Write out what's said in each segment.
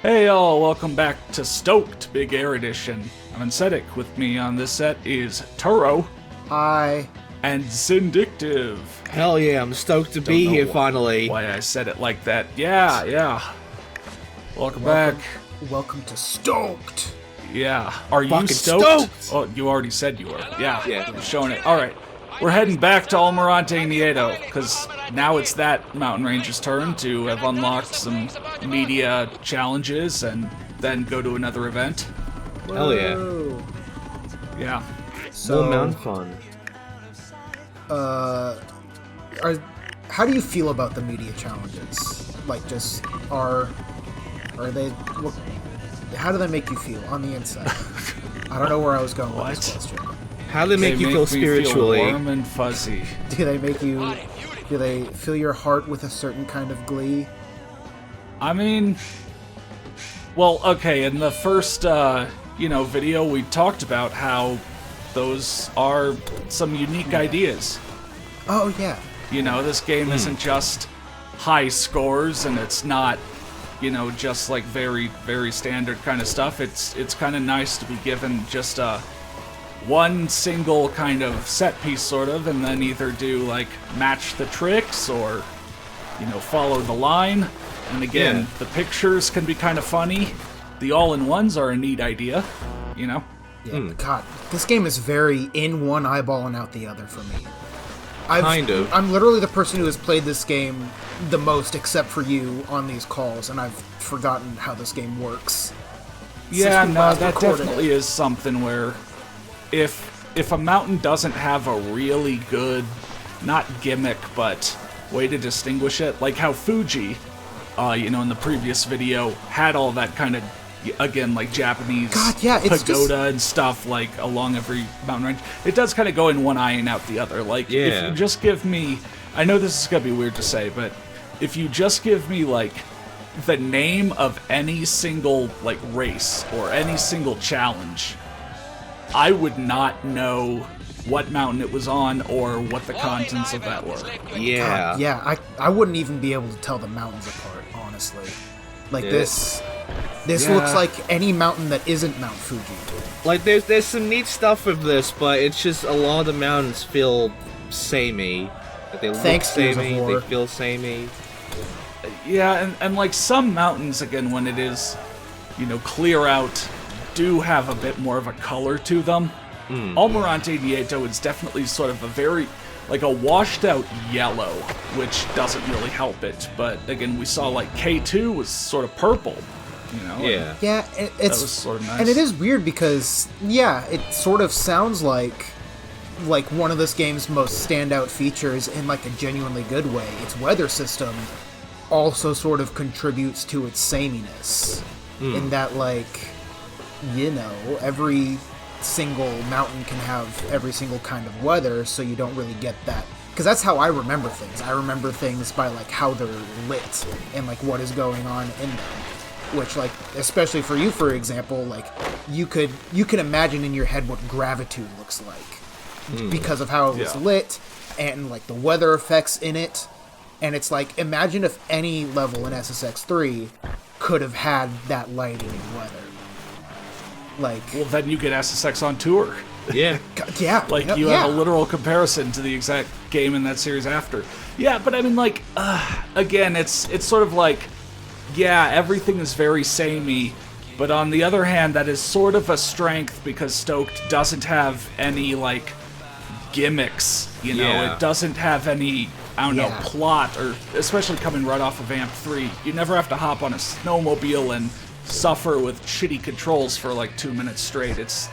Hey y'all, welcome back to Stoked, Big Air Edition. I'm Anesthetic. With me on this set is Turo. Hi. And Zindictive. Hell yeah, I'm stoked to be here finally. Why I said it like that. Yeah. Welcome back. Welcome to Stoked. Yeah. Are you Fucking stoked? stoked! Oh, you already said you were. Yeah. Yeah. Showing it. Alright. We're heading back to Almirante, Nieto, because now it's that mountain ranger's turn to have unlocked some media challenges and then go to another event. Hell yeah. Whoa. Yeah. So, More mountain fun. how do you feel about the media challenges? Like, just are they? How do they make you feel on the inside? I don't know where I was going with this question. How do they make you feel spiritually? Feel warm and fuzzy. Do they fill your heart with a certain kind of glee? I mean, well, okay, in the first, video, we talked about how those are some unique ideas. Oh yeah. This game isn't just high scores, and it's not, just like very, very standard kind of stuff. It's kind of nice to be given just one single kind of set piece, sort of, and then either do like match the tricks or, follow the line. And again, the pictures can be kind of funny. The all-in-ones are a neat idea, Yeah, God, this game is very in one eyeball and out the other for me. I'm literally the person who has played this game the most, except for you, on these calls, and I've forgotten how this game works. Yeah, no, that definitely is something where if a mountain doesn't have a really good, not gimmick, but way to distinguish it, like how Fuji, in the previous video, had all that kind of, again, like Japanese pagoda and stuff, like, along every mountain range. It does kind of go in one eye and out the other. Like, if you just give me, I know this is going to be weird to say, but if you just give me, like, the name of any single, like, race or any single challenge, I would not know what mountain it was on or what the contents of that were. Yeah. God, yeah, I wouldn't even be able to tell the mountains apart, honestly. Like, this looks like any mountain that isn't Mount Fuji. Like, there's some neat stuff with this, but it's just a lot of the mountains feel samey. Like, they look samey, they feel samey. Yeah, and like some mountains, again, when it is, clear out, do have a bit more of a color to them. Almirante Nieto is definitely sort of a very, like a washed out yellow, which doesn't really help it. But again, we saw like K2 was sort of purple, Yeah, that was sort of nice. And it is weird because, it sort of sounds like one of this game's most standout features in like a genuinely good way. Its weather system also sort of contributes to its sameness in that, like, every single mountain can have every single kind of weather, so you don't really get that. Because that's how I remember things. I remember things by, like, how they're lit and, like, what is going on in them. Which, like, especially for you, for example, like, you can imagine in your head what gravitude looks like. Because of how it was lit and, like, the weather effects in it. And it's like, imagine if any level in SSX3 could have had that lighting and weather. Like, well, then you get SSX on tour. Yeah. Yeah. Like, you have a literal comparison to the exact game in that series after. Yeah, but I mean, like, again, it's sort of like, everything is very samey, but on the other hand, that is sort of a strength because Stoked doesn't have any, like, gimmicks, It doesn't have any, plot, or especially coming right off of AMP 3. You never have to hop on a snowmobile and suffer with shitty controls for like 2 minutes straight. It's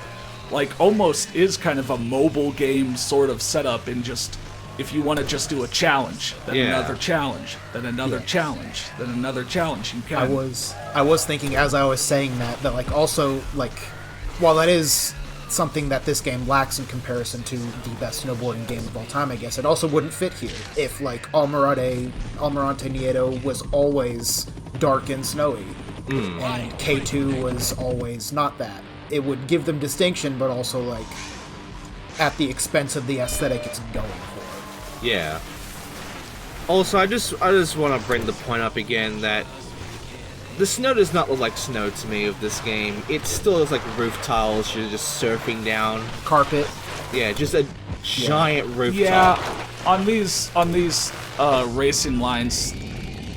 like almost is kind of a mobile game sort of setup in just, if you want to just do a challenge, then another challenge, then another challenge, then another challenge, you can. I was thinking as I was saying that like also, like, while that is something that this game lacks in comparison to the best snowboarding game of all time, I guess, it also wouldn't fit here if, like, Almirante Nieto was always dark and snowy. And K2 was always not that. It would give them distinction, but also, like, at the expense of the aesthetic it's going for. Yeah. Also, I just want to bring the point up again that the snow does not look like snow to me of this game. It still looks like roof tiles you're just surfing down. Carpet. Yeah, just a giant rooftop. Yeah, on these racing lines,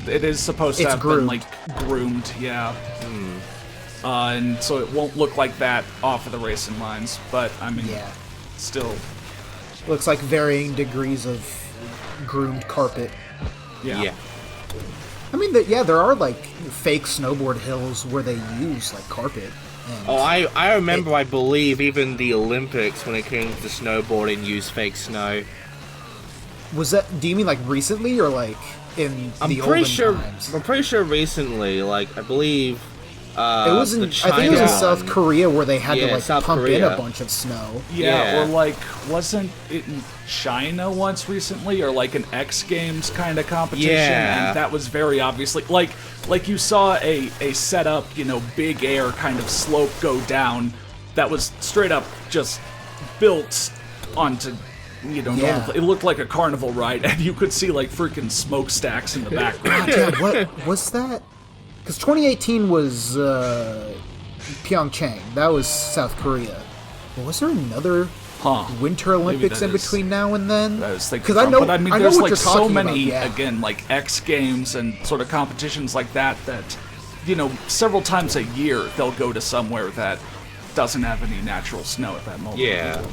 it is supposed to have been like groomed. Yeah. And so it won't look like that off of the racing lines, but I mean, still. Looks like varying degrees of groomed carpet. Yeah. I mean, there are like fake snowboard hills where they use like carpet. And I remember, I believe, even the Olympics, when it came to snowboarding, used fake sno. Was that, do you mean like recently or like in the olden times? I'm pretty sure recently, like, I believe... it was in, I think it was in South Korea where they had to like South pump Korea. in a bunch of snow. Yeah, or like, wasn't it in China once recently, or like an X Games kind of competition? Yeah. And that was very obviously, like you saw a setup, big air kind of slope go down that was straight up just built onto, normal. It looked like a carnival ride, and you could see like freaking smokestacks in the background. God, what was that? Because 2018 was Pyeongchang. That was South Korea. But was there another Winter Olympics in between now and then? I was thinking, because I know, but I mean, I know there's what like you're so talking many about, again, like X Games and sort of competitions like that. Several times a year they'll go to somewhere that doesn't have any natural snow at that moment. Yeah.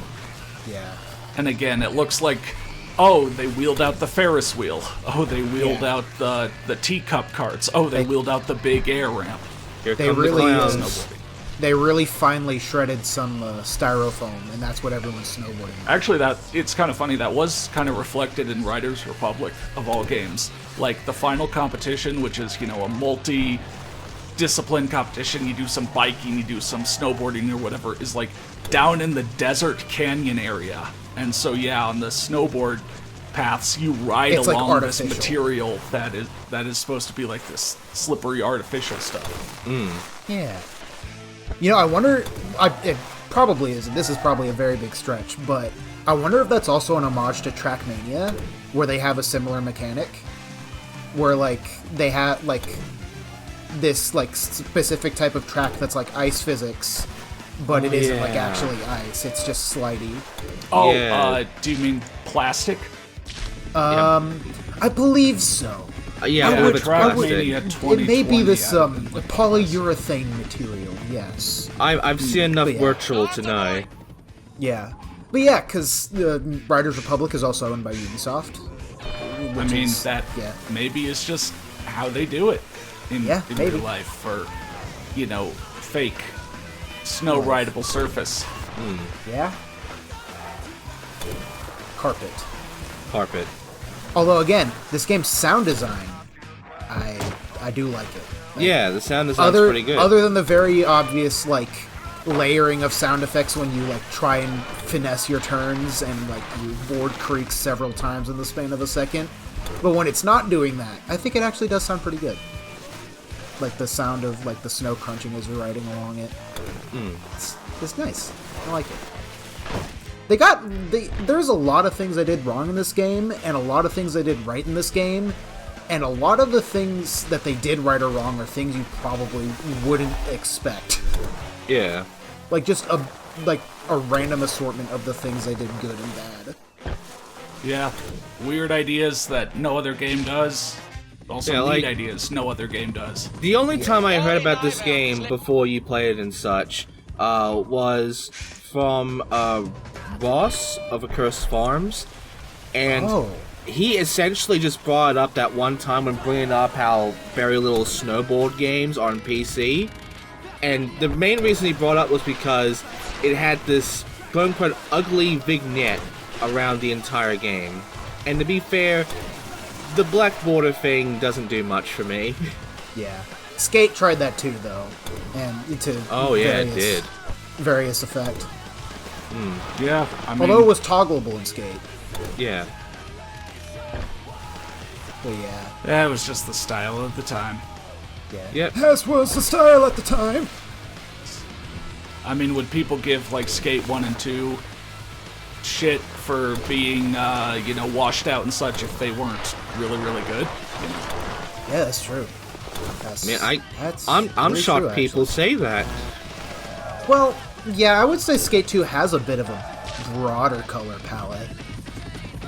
Yeah. And again, it looks like, oh, they wheeled out the Ferris wheel. Oh, they wheeled out the teacup carts. Oh, they wheeled out the big air ramp. Here They come the really clowns. They really finally shredded some styrofoam, and that's what everyone's snowboarding. Actually, it's kind of funny. That was kind of reflected in Riders Republic, of all games. Like, the final competition, which is, a multi-discipline competition. You do some biking, you do some snowboarding or whatever, is, like, down in the desert canyon area. And so, on the snowboard paths, you ride It's along like this material that is supposed to be like this slippery artificial stuff. Yeah. I wonder. It probably isn't. This is probably a very big stretch, but I wonder if that's also an homage to Trackmania, where they have a similar mechanic, where like they have like this like specific type of track that's like ice physics, but it isn't like actually ice. It's just slidey. Oh, do you mean plastic? I believe so. Yeah, I would it's try plastic. It may be this polyurethane material. Yes. I've seen enough But yeah. virtual to know. Yeah. But yeah, because the Riders Republic is also owned by Ubisoft. I mean, that maybe is just how they do it in real life for, fake snow rideable surface. Yeah. Carpet. Although again, this game's sound design, I do like it. Yeah, the sound design's pretty good. Other than the very obvious like layering of sound effects when you like try and finesse your turns and like your board creaks several times in the span of a second. But when it's not doing that, I think it actually does sound pretty good. Like the sound of like the snow crunching as you're riding along it. It's nice. I like it. There's a lot of things I did wrong in this game, and a lot of things I did right in this game, and a lot of the things that they did right or wrong are things you probably wouldn't expect. Yeah. Like just a random assortment of the things they did good and bad. Yeah, weird ideas that no other game does. Also, neat ideas no other game does. The only time I heard about this game before you played it and such was from Ross of Accursed Farms, and he essentially just brought up that one time when bringing up how very little snowboard games are on PC, and the main reason he brought up was because it had this quote-unquote ugly vignette around the entire game. And to be fair, the black border thing doesn't do much for me. Yeah. Skate tried that too, though, and it did. Various effect. Yeah, I mean, although it was toggleable in Skate. Yeah. But yeah. That was just the style of the time. Yeah. Yep. As was the style at the time. I mean, would people give like Skate 1 and 2 shit for being, washed out and such if they weren't really, really good? Yeah, that's true. Man, That's I'm pretty shocked true, people say that. Well, yeah, I would say Skate 2 has a bit of a broader color palette.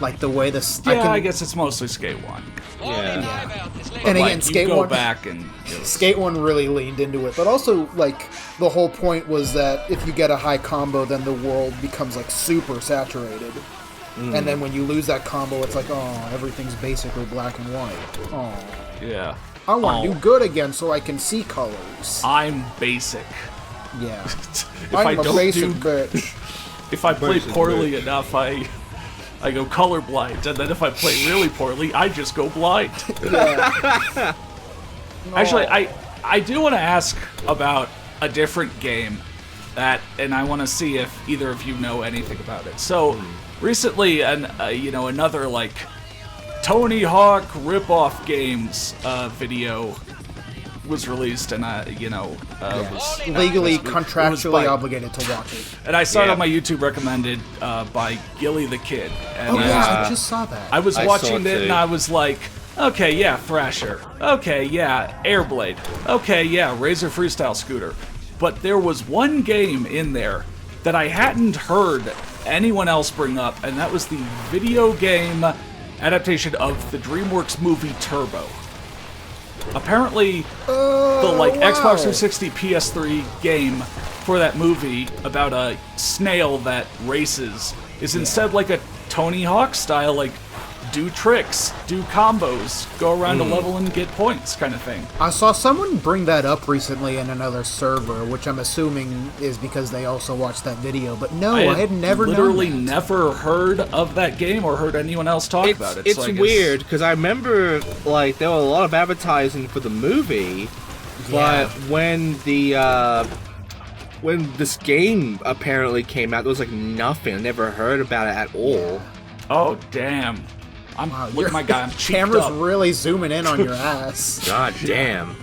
Like the way I guess it's mostly Skate 1. Yeah. And Like, again, Skate you go 1 back and... it was- Skate 1 really leaned into it, but also, like, the whole point was that if you get a high combo, then the world becomes, like, super saturated. And then when you lose that combo, it's like, oh, everything's basically black and white. Oh, Yeah. I want to do good again so I can see colors. I'm basic. Yeah. If I'm I a don't basic do... bitch. If I play Basic poorly bitch. enough, I go colorblind. And then if I play really poorly, I just go blind. Yeah. Actually, I do want to ask about a different game and I want to see if either of you know anything about it. So, recently, another, like, Tony Hawk rip-off games by was released, and was Legally, it was contractually by- obligated to watch it. And I saw it Yeah. on my YouTube recommended by Gilly the Kid. And, Oh, yeah, I just saw that. I was I watching saw it it too. and I was like, okay, yeah, Thrasher. Okay, yeah, Airblade. Okay, yeah, Razor Freestyle Scooter. But there was one game in there that I hadn't heard anyone else bring up, and that was the video game adaptation of the DreamWorks movie Turbo. Apparently, the Xbox 360 PS3 game for that movie about a snail that races is instead like a Tony Hawk style, like do tricks, do combos, go around a level and get points kind of thing. I saw someone bring that up recently in another server, which I'm assuming is because they also watched that video. But no, I had never literally known that. never heard of that game or heard anyone else talk about it. It's so I guess- weird because I remember like there were a lot of advertising for the movie, Yeah. but when this game apparently came out, there was like nothing. I never heard about it at all. Oh damn! Wow, Look at my guy. I'm cheeked Camera's up. really zooming in on your ass, God damn,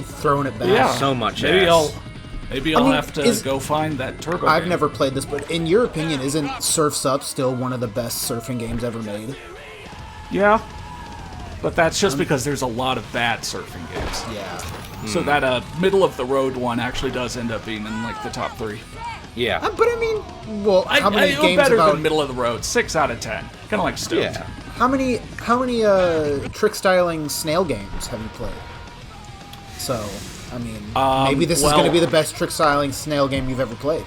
throwing it back. Yeah. so much Maybe ass. I'll mean, have to go find that Turbo. I've game. never played this, but in your opinion, isn't Surf's Up still one of the best surfing games ever made? Yeah, but that's just because there's a lot of bad surfing games. Yeah. So that middle of the road one actually does end up being in like the top 3. Yeah, But I mean, well, how many games better about than middle of the road? 6 out of 10. Kind of like Stoked. yeah. how many trick styling snail games have you played? So, I mean, maybe this is going to be the best trick styling snail game you've ever played.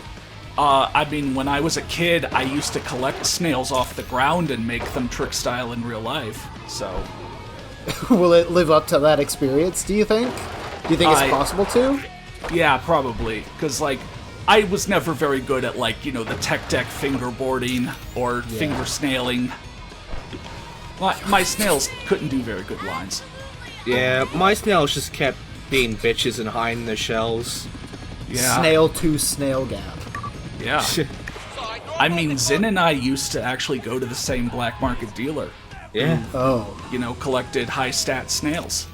I mean, when I was a kid, I used to collect snails off the ground and make them trick style in real life. So Will it live up to that experience, do you think? Do you think it's I- possible to? yeah, probably. Because like, I was never very good at like the tech deck fingerboarding or finger snailing. My snails couldn't do very good lines. Yeah, my snails just kept being bitches and hiding their shells. Yeah. Snail to snail gap. Yeah. I mean, Zin and I used to actually go to the same black market dealer. Yeah, Oh. Collected high stat snails.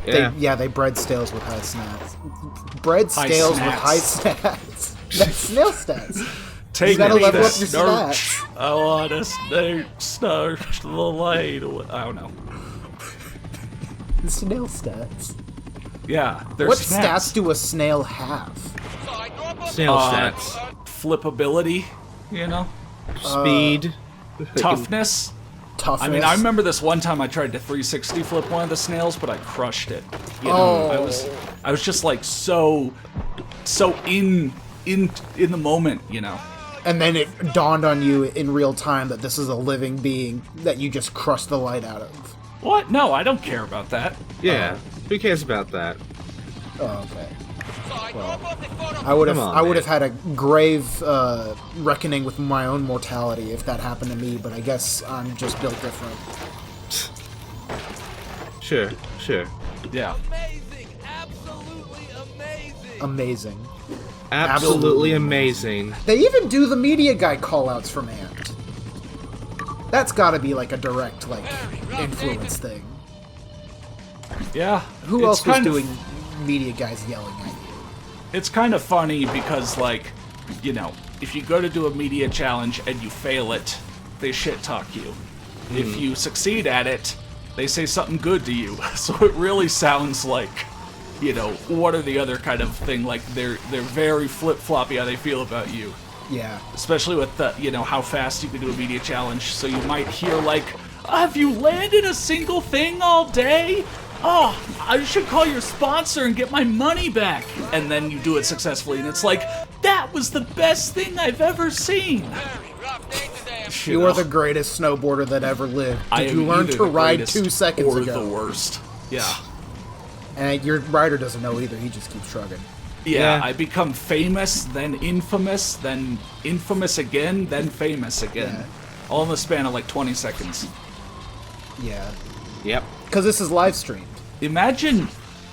yeah. They bred snails with high stats. Bred High snails with snats. high stats. That's snail stats. Take gotta me level to up your Snurch. stats. I want to snurch the light. I don't know. Snail stats. Yeah, there's What snaps. stats do a snail have? Snail stats, Flippability, speed. toughness. Toughness. I mean, I remember this one time I tried to 360 flip one of the snails, but I crushed it. I was just like so in the moment, And then it dawned on you in real time that this is a living being that you just crushed the light out of. What? No, I don't care about that. Yeah, who cares about that? Oh, okay. Well, I would have Come on, I would man. have had a grave reckoning with my own mortality if that happened to me, but I guess I'm just built different. Sure. Yeah. Amazing. Absolutely amazing. They even do the media guy callouts from Ant. That's got to be like a direct influence thing. Yeah. Who It's else was kind of- doing media guys yelling at you? It's kind of funny because, if you go to do a media challenge and you fail it, they shit talk you. If you succeed at it, they say something good to you. So it really sounds like, you know, what are the other kind of thing? Like they're very flip-floppy how they feel about you. Yeah. Especially with the, you know, how fast you can do a media challenge. So you might hear like, have you landed a single thing all day? Oh, I should call your sponsor and get my money back. And then you do it successfully, and it's like, that was the best thing I've ever seen. You are the greatest snowboarder that ever lived. Did you learn to ride 2 seconds ago? Or the worst. Yeah. And your rider doesn't know either. He just keeps shrugging. Yeah, I become famous, then infamous again, then famous again. Yeah. All in the span of like 20 seconds. Yeah. Yep. Because this is live streamed. Imagine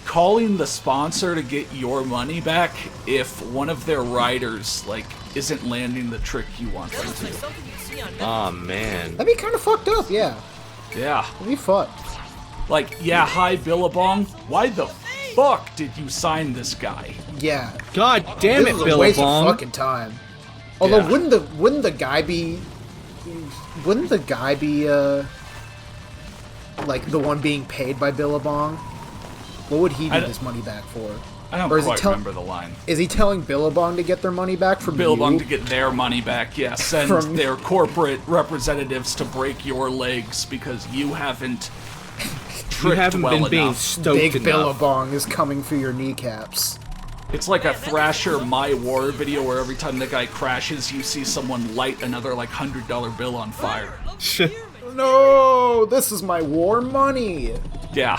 calling the sponsor to get your money back if one of their riders, like, isn't landing the trick you want them to. Oh, man. That'd be kind of fucked up, yeah. Yeah. That'd be fucked. Like, yeah, hi, Billabong. Why the fuck did you sign this guy? Yeah. God damn This it, is a waste of Billabong. fucking time. Although, Yeah. wouldn't the guy be... like, the one being paid by Billabong? What would he need his money back for? I don't Or is he quite remember the line. Is he telling Billabong to get their money back from Billabong you? to get their money back, yeah. Send From- their corporate representatives to break your legs because you haven't tricked You haven't well been being enough. stoked Big enough. Billabong is coming for your kneecaps. It's like a Thrasher My War video where every time the guy crashes, you see someone light another like $100 bill on fire. No, this is my war money. Yeah,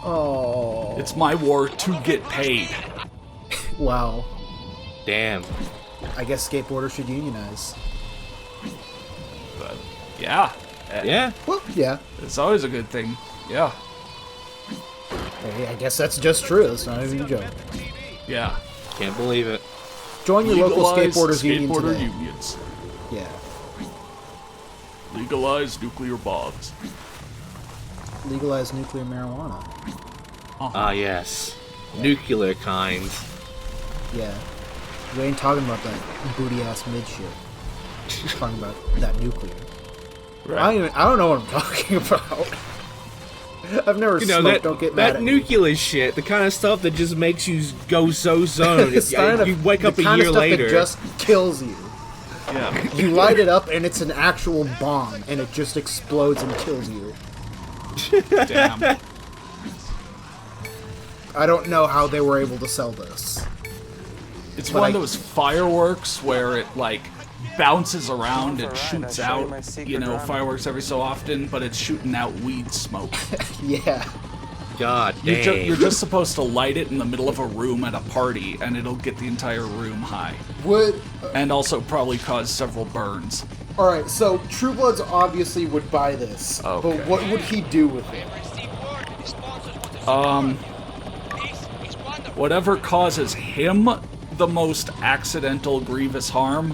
Oh, it's my war to get paid. wow. Damn. I guess skateboarders should unionize. But yeah, Yeah. Well, yeah. it's always a good thing. Yeah, Hey, I guess that's just true. That's not even a joke. yeah. Can't believe it. Join your local Legalize skateboarders union skateboarder today. unions. Yeah. Legalize nuclear bombs. Legalize nuclear marijuana. Ah, yes. Nuclear kind. Yeah. We ain't talking about that booty ass mid shit. We're talking about that nuclear. Right. I don't know what I'm talking about. I've never You know, smoked. Don't get mad that at me. nuclear shit, the kind of stuff that just makes you go so zoned. It's kind of- you wake up the a kind of year stuff later. that just kills you. Yeah. You light it up and it's an actual bomb, and it just explodes and kills you. Damn. I don't know how they were able to sell this. It's But one I- of those fireworks where it like bounces around and shoots out, you know, fireworks every so often, but it's shooting out weed smoke. Yeah. God damn. You're just supposed to light it in the middle of a room at a party, and it'll get the entire room high, Would and also probably cause several burns. all right. So True Bloods obviously would buy this, Okay. but what would he do with it? Whatever causes him the most accidental, grievous harm,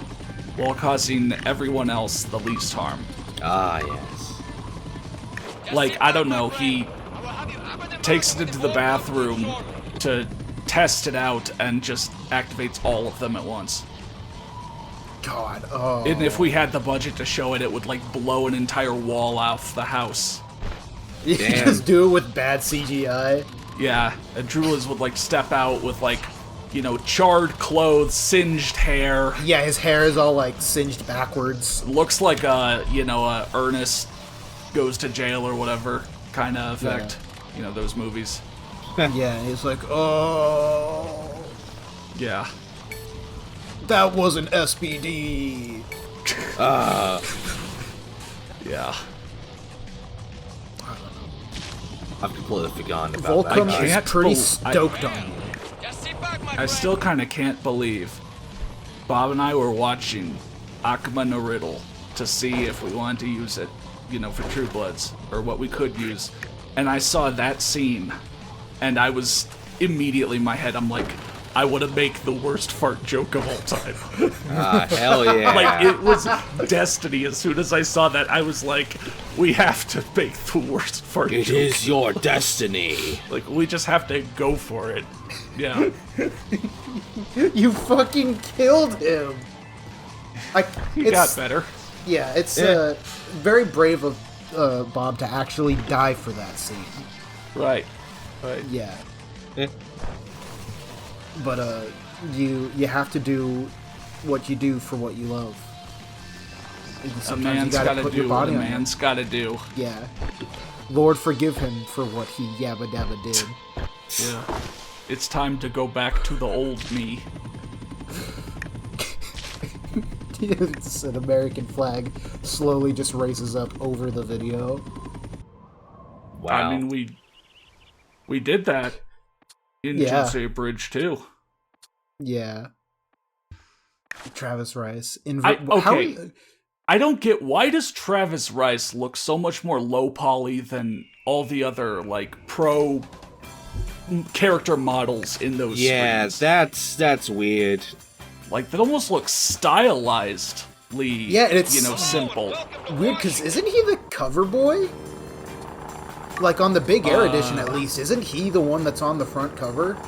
while causing everyone else the least harm. Ah, yes. Like, I don't know, he takes it into the bathroom to test it out and just activates all of them at once. God. Oh. And if we had the budget to show it, it would like blow an entire wall off the house. You Damn. just do it with bad CGI. Yeah, and Drulas would like step out with like, you know, charred clothes, singed hair. Yeah, his hair is all like singed backwards. Looks like a, you know, a Ernest goes to jail or whatever kind of effect. You know, those movies. Yeah, and he's like, oh, Yeah. that was an SPD. Yeah. I've completely forgotten about Volcom that. is can't pretty bel- stoked on you. I still kind of can't believe Bob and I were watching Akma Riddle to see if we wanted to use it, you know, for True Bloods, or what we could use. And I saw that scene, and I was immediately in my head, I'm like, I want to make the worst fart joke of all time. Ah, hell yeah. Like, it was destiny. As soon as I saw that, I was like, we have to make the worst fart It joke. is your destiny. Like, we just have to go for it. Yeah. You fucking killed him. He got better. Yeah, it's Yeah. very brave of Bob to actually die for that scene. Right. Yeah. Eh. But you have to do what you do for what you love. And A sometimes man's you gotta gotta put do your what body a on it. man's gotta do. Yeah. Lord forgive him for what he yabba dabba did. Yeah. It's time to go back to the old me. It's an American flag slowly just raises up over the video. Wow. I mean, we did that in Yeah. Jinsei Bridge too. Yeah. Travis Rice. I don't get, why does Travis Rice look so much more low poly than all the other like pro character models in those yeah, screens? that's weird. Like, that almost looks stylizedly, Yeah, it's simple. weird, because isn't he the cover boy? Like, on the Big Air edition, at least. Isn't he the one that's on the front cover?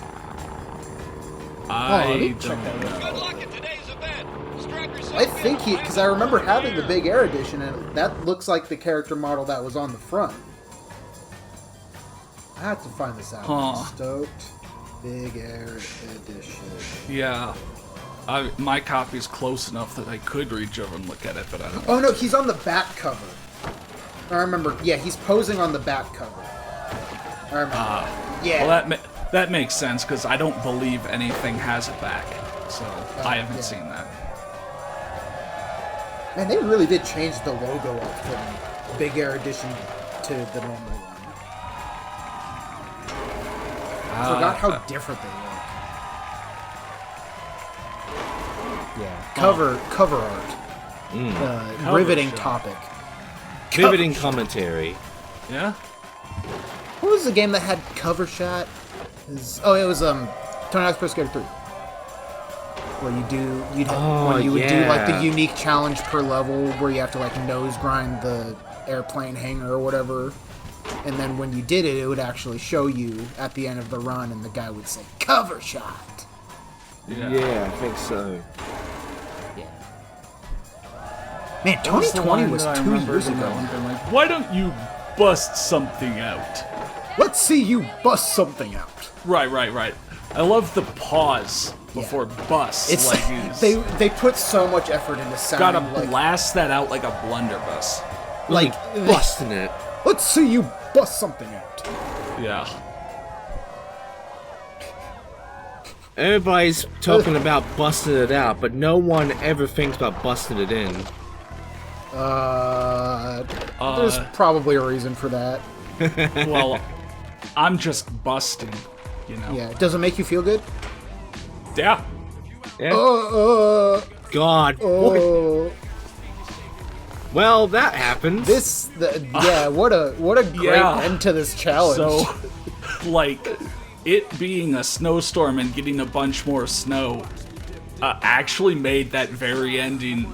I let me don't check that know. I think he... Because I remember having the Big Air edition, and that looks like the character model that was on the front. I have to find this out. Huh. Stoked Big Air edition. Yeah. My copy's close enough that I could reach over and look at it, but I don't know. Oh, no, he's on the back cover. I remember. Yeah, he's posing on the back cover. I remember. Yeah. Well, that makes sense, because I don't believe anything has it back. So, I haven't seen that. Man, they really did change the logo up from Big Air Edition to the normal one. I forgot how different they look. Yeah. Cover art. Riveting shot. topic. Riveting commentary. Yeah? What was the game that had cover shot? It was Tony Hawk's Pro Skater 3. Where you would do like the unique challenge per level where you have to like nose grind the airplane hangar or whatever. And then when you did it, it would actually show you at the end of the run and the guy would say, cover shot. Yeah, I think so. Yeah. Man, 2020 was 2 years ago. Like, why don't you bust something out? Let's see you bust something out. Right. I love the pause before bust. It's like they put so much effort into sounding gotta blast that out like a blunderbuss. like Busting it. let's see you bust something out. Yeah. Everybody's talking about busting it out, but no one ever thinks about busting it in. There's probably a reason for that. Well, I'm just busting, you know. Yeah, does it make you feel good? Yeah. Yeah. God. What? Well, that happens. What a great end to this challenge. So, like, it being a snowstorm and getting a bunch more snow actually made that very ending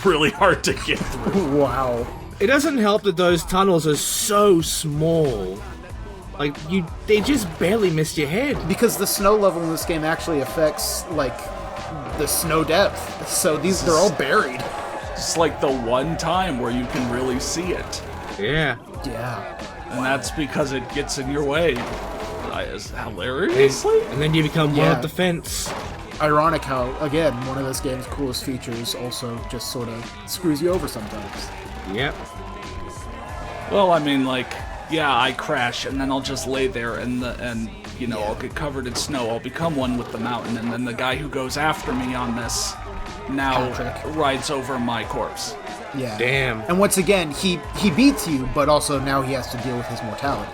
really hard to get through. Wow. It doesn't help that those tunnels are so small. Like, they just barely missed your head. Because the snow level in this game actually affects, like, the snow depth. So they're all buried. It's like the one time where you can really see it. Yeah. Yeah. And that's because it gets in your way. Hilariously? And then you become one with the fence. Ironic how, again, one of this game's coolest features also just sort of screws you over sometimes. Yep. Well, I mean, like, yeah, I crash, and then I'll just lay there, and I'll get covered in snow. I'll become one with the mountain, and then the guy who goes after me on this now Patrick rides over my corpse. Yeah. Damn. And once again, he beats you, but also now he has to deal with his mortality.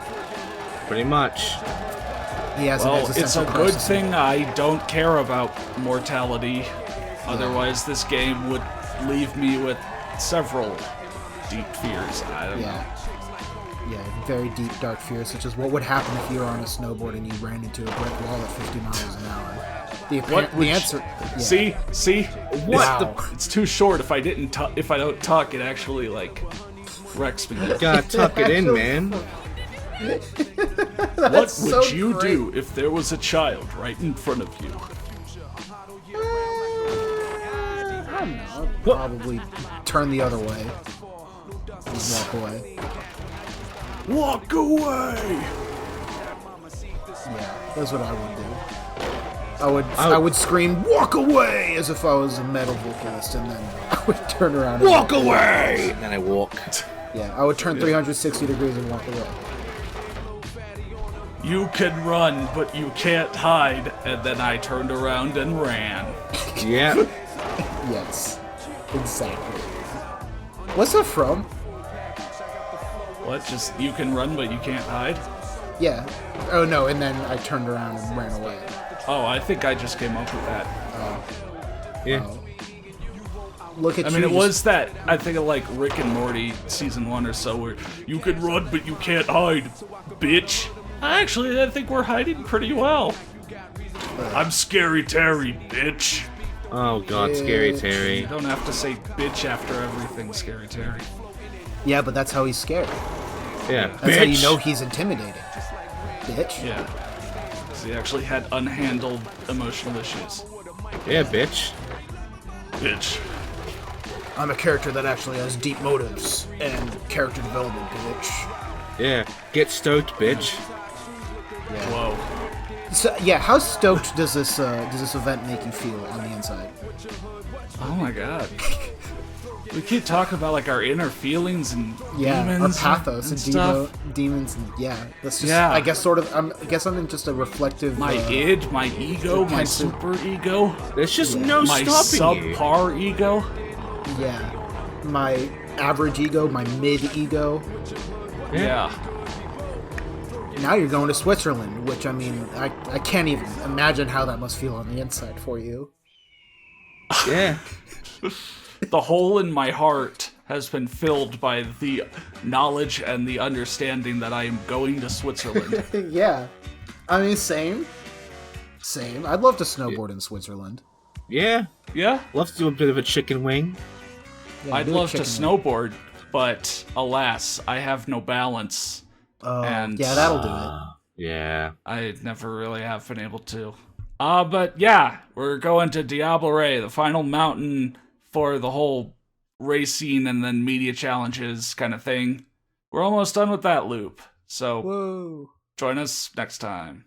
Pretty much. He has Well, an it's existential a good crisis. thing I don't care about mortality. Otherwise, this game would leave me with several deep fears. I don't know. Yeah, very deep, dark fears, such as what would happen if you were on a snowboard and you ran into a brick wall at 50 miles an hour. The answer. Yeah. See? Wow. It's too short. If I don't talk, it actually like wrecks me. Gotta tuck it in, man. What would so you great. do if there was a child right in front of you? I don't know. I'd probably turn the other way. just walk away. Walk away! Yeah, that's what I would do. I would scream, "Walk away!" as if I was a metal vocalist, and then I would turn around and Walk away! And then I walk. Yeah, I would turn 360 degrees and walk away. You can run, but you can't hide. And then I turned around and ran. Yeah. Yes, exactly. What's that from? What? Just, you can run, but you can't hide? Yeah. Oh no, and then I turned around and ran away. Oh, I think I just came up with that. Yeah. Look at I you. mean, it was that, I think of like Rick and Morty season 1 or so, where you can run, but you can't hide, bitch. Actually, I think we're hiding pretty well. I'm Scary Terry, bitch. Oh god, Scary Terry. You don't have to say bitch after everything, Scary Terry. Yeah, but that's how he's scared. Yeah. That's how you know he's intimidating. Bitch. Yeah. So he actually had unhandled emotional issues. Yeah, bitch. Bitch. I'm a character that actually has deep motives and character development, bitch. Yeah. Get stoked, bitch. Whoa. So yeah, how stoked does this event make you feel on the inside? Oh my god. We keep talking about like our inner feelings and Yeah, demons our pathos and stuff. demons, and yeah, that's just. Yeah. I guess sort of. I guess I'm in just a reflective. My id, my ego, my pensive- super ego, There's just no my stopping you. subpar ego. Yeah, my average ego, my mid ego. Yeah. Now you're going to Switzerland, which I mean, I can't even imagine how that must feel on the inside for you. Yeah. The hole in my heart has been filled by the knowledge and the understanding that I am going to Switzerland. Yeah, I mean, same. I'd love to snowboard in Switzerland. Yeah. Yeah, Love to do a bit of a chicken wing. Yeah, I'd do a love to chicken snowboard, but alas, I have no balance. wing. and Yeah, that'll do it. Yeah. I never really have been able to. But yeah, we're going to Diablo Ray, the final mountain for the whole racing and then media challenges kind of thing. We're almost done with that loop, so Whoa. join us next time.